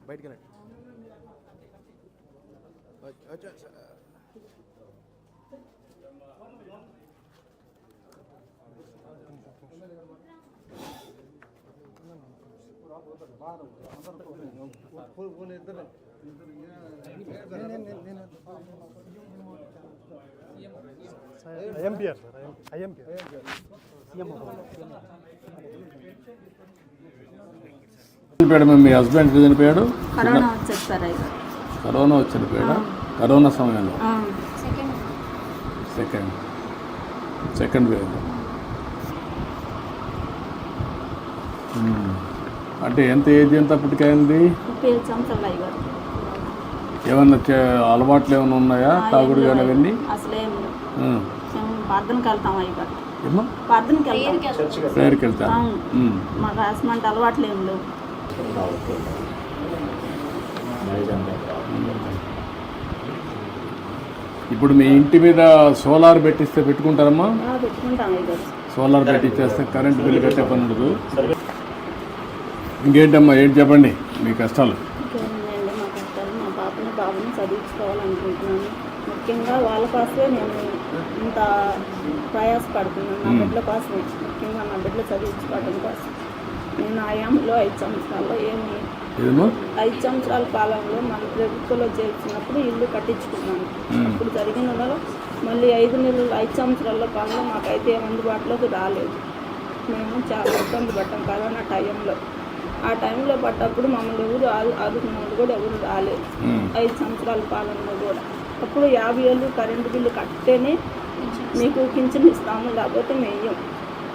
బయటికి రండి. మీ హస్బెండ్ చనిపోయాడు? కరోనా వచ్చి చనిపోయాడా? కరోనా సమయంలో సెకండ్ వేవ్. అంటే ఎంత ఏజ్ ఎంత అప్పటికైంది? ఏమన్నా అలవాట్లు ఏమైనా ఉన్నాయా? తాగుడు కానీ అవన్నీ? ప్రేయర్కి వెళ్తా. అలవాట్లు ఏం లేవు. ఇప్పుడు మీ ఇంటి మీద సోలార్ పెట్టిస్తే పెట్టుకుంటారమ్మా? సోలార్ పెట్టిచ్చేస్తే కరెంట్ బిల్లు కట్టే పని ఉండదు. ఇంకేంటమ్మా, ఏంటి చెప్పండి మీ కష్టాలు? మా బాబుని చదివించుకోవాలనుకుంటున్నాను. ముఖ్యంగా వాళ్ళ కోసమే నేను ఇంత ప్రయాసపడుతున్నాను. నా బిడ్డల కోసమే, ముఖ్యంగా నా బిడ్డలు చదివించుకోవడం కోసం. నేను ఆయాంలో 5 సంవత్సరాల్లో 5 సంవత్సరాల కాలంలో మన ప్రభుత్వంలో చేర్చినప్పుడు ఇల్లు కట్టించుకున్నాను. అప్పుడు జరిగిన మళ్ళీ 5 సంవత్సరాల కాలంలో మాకైతే ఏం అందుబాటులోకి రాలేదు. మేము చాలా ఇబ్బంది పడ్డాం కరోనా టైంలో. ఆ టైంలో పడ్డప్పుడు మమ్మల్ని ఎవరు ఆదుకున్న వాళ్ళు కూడా ఎవరు రాలేదు. 5 సంవత్సరాల కాలంలో కూడా అప్పుడు 50,000 కరెంటు బిల్లు కట్టేనే మీకు పింఛన్ ఇస్తాము, లేకపోతే మేయం.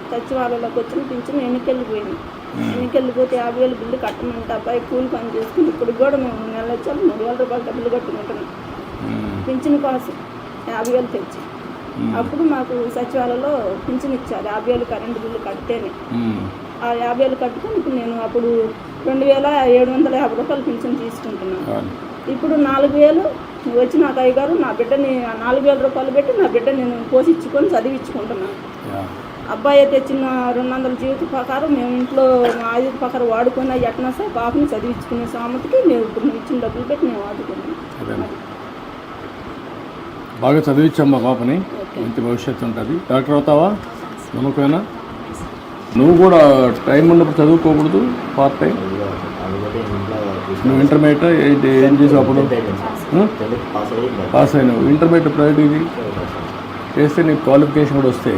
సచివాలయంలోకి వచ్చిన పింఛన్ ఎన్నికెళ్ళిపోయింది. ఎన్నికెళ్ళిపోతే 50,000 బిల్లు కట్టమంటే అబ్బాయి కూలి పని చేసుకుని ఇప్పుడు కూడా మేము నెల వచ్చాము 3,000 రూపాయలు డబ్బులు కట్టుకుంటున్నాం పింఛన్ కోసం. 50,000 తెచ్చి అప్పుడు మాకు సచివాలయంలో పింఛన్ ఇచ్చారు 50,000 కరెంటు బిల్లు కడితేనే. ఆ 50,000 కట్టుకుని ఇప్పుడు నేను అప్పుడు 2,750 రూపాయలు పింఛన్ తీసుకుంటున్నాను. ఇప్పుడు 4,000 వచ్చి నాకు అయ్యగారు నా బిడ్డని 4,000 రూపాయలు పెట్టి నా బిడ్డ నేను పోషించుకొని చదివించుకుంటున్నాను. అబ్బాయి తెచ్చిన 200 జీవిత ప్రకారం మేము ఇంట్లో మా ఆయుధ ప్రకారం వాడుకొని ఎట్నా సార్ పాపని చదివించుకునే సామతికి నేను ఇప్పుడు ఇచ్చిన డబ్బులు పెట్టి నేను వాడుకున్నాను. బాగా చదివించమ్మా పాపని, మంచి భవిష్యత్తు ఉంటుంది. డాక్టర్ అవుతావా? నమ్మకమేనా? నువ్వు కూడా టైం ఉన్నప్పుడు చదువుకోకూడదు. పార్ట్ టైం నువ్వు ఇంటర్మీడియట్ ఏంటి ఏం చేసావు? అప్పుడు పాస్ అయినావు. ఇంటర్మీడియట్ ప్రైవేట్ చేస్తే నీకు క్వాలిఫికేషన్ కూడా వస్తే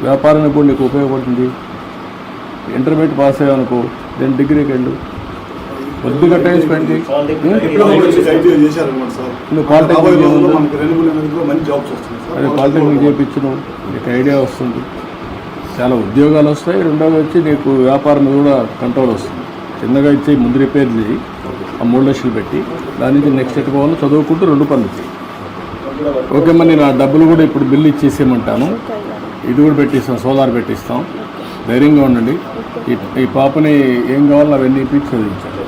వ్యాపారానికి కూడా నీకు ఉపయోగపడుతుంది. ఇంటర్మీడియట్ పాస్ అయ్యావనుకో, దెన్ డిగ్రీకి వెళ్ళు. కొద్దిగా టైం స్పెండ్ చేయి. నువ్వు పాలిటెక్నిక్ చేయించు, నీకు ఐడియా వస్తుంది, చాలా ఉద్యోగాలు వస్తాయి. రెండోది వచ్చి నీకు వ్యాపారం మీద కూడా కంట్రోల్ వస్తుంది. చిన్నగా ఇచ్చి ముందు రిపేర్ చేయి, ఆ 3 లక్షలు పెట్టి దాని నుంచి నెక్స్ట్ ఎట్టుకోవాలి. చదువుకుంటూ 2 పనులు చేయి. ఓకే అమ్మా, నేను ఆ డబ్బులు కూడా ఇప్పుడు బిల్లు ఇచ్చేసేయమంటాను. ఇది కూడా పెట్టిస్తాం, సోలార్ పెట్టిస్తాం. ధైర్యంగా ఉండండి. ఈ పాపని ఏం కావాలో అవన్నీ ఇప్పించి చదివించాలి.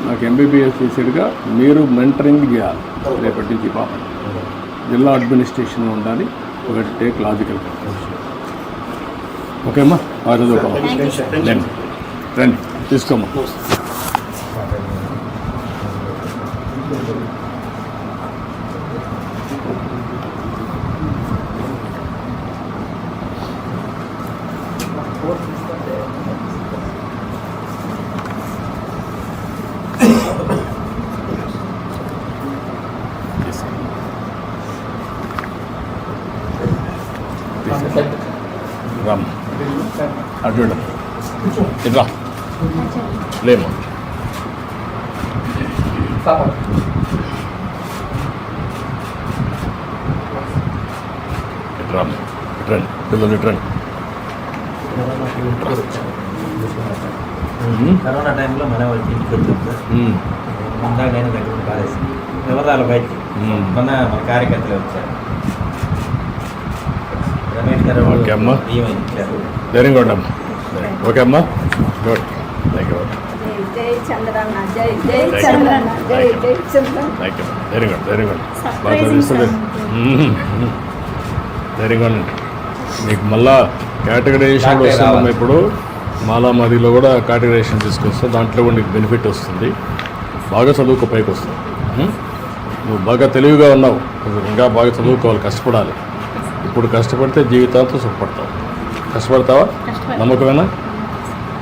నాకు ఎంబీబీఎస్ చేసేట్టుగా మీరు మెంటరింగ్ చేయాలి. రేపటి నుంచి పాప జిల్లా అడ్మినిస్ట్రేషన్ ఉండాలి. ఒకటి టేక్ లాజికల్. ఓకే అమ్మా, చదువుకోవాలి. రండి తీసుకోమ్మా. రామ్ అటు ఇట్లా లేమా రామ్ రండి పిల్లలు రండి. కరోనా టైంలో మన వాళ్ళకి ఇంటికి వచ్చాం సార్. ముందాక నేను దగ్గర కాలేసి వివరాలు బయటికి మన కార్యకర్తలు వచ్చారు. రమేష్ గారు ఇచ్చారు. ధైర్యంగా ఉండమ్మా. ఓకే అమ్మా, గుడ్. Thank you. బాగా చదివిస్తుంది. ధైర్యంగా ఉండండి. మీకు మళ్ళా కేటగరైజేషన్ కూడా వస్తుందమ్మా. ఇప్పుడు మాలామాదిలో కూడా కేటగరైజేషన్ తీసుకొస్తాం. దాంట్లో కూడా నీకు బెనిఫిట్ వస్తుంది. బాగా చదువుకో పైకి వస్తావు. నువ్వు బాగా తెలివిగా ఉన్నావు, ఇంకా బాగా చదువుకోవాలి, కష్టపడాలి. ఇప్పుడు కష్టపడితే జీవితాంతం సుఖపడతావు. కష్టపడతావా? నమ్మకమేనా?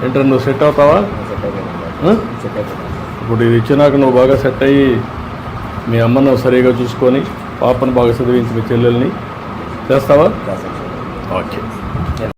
ఏంటంటే నువ్వు సెట్ అవుతావా? ఇప్పుడు ఇది ఇచ్చినాక నువ్వు బాగా సెట్ అయ్యి మీ అమ్మను సరిగా చూసుకొని పాపను బాగా చదివించి మీ చెల్లెల్ని చేస్తావా? ఓకే.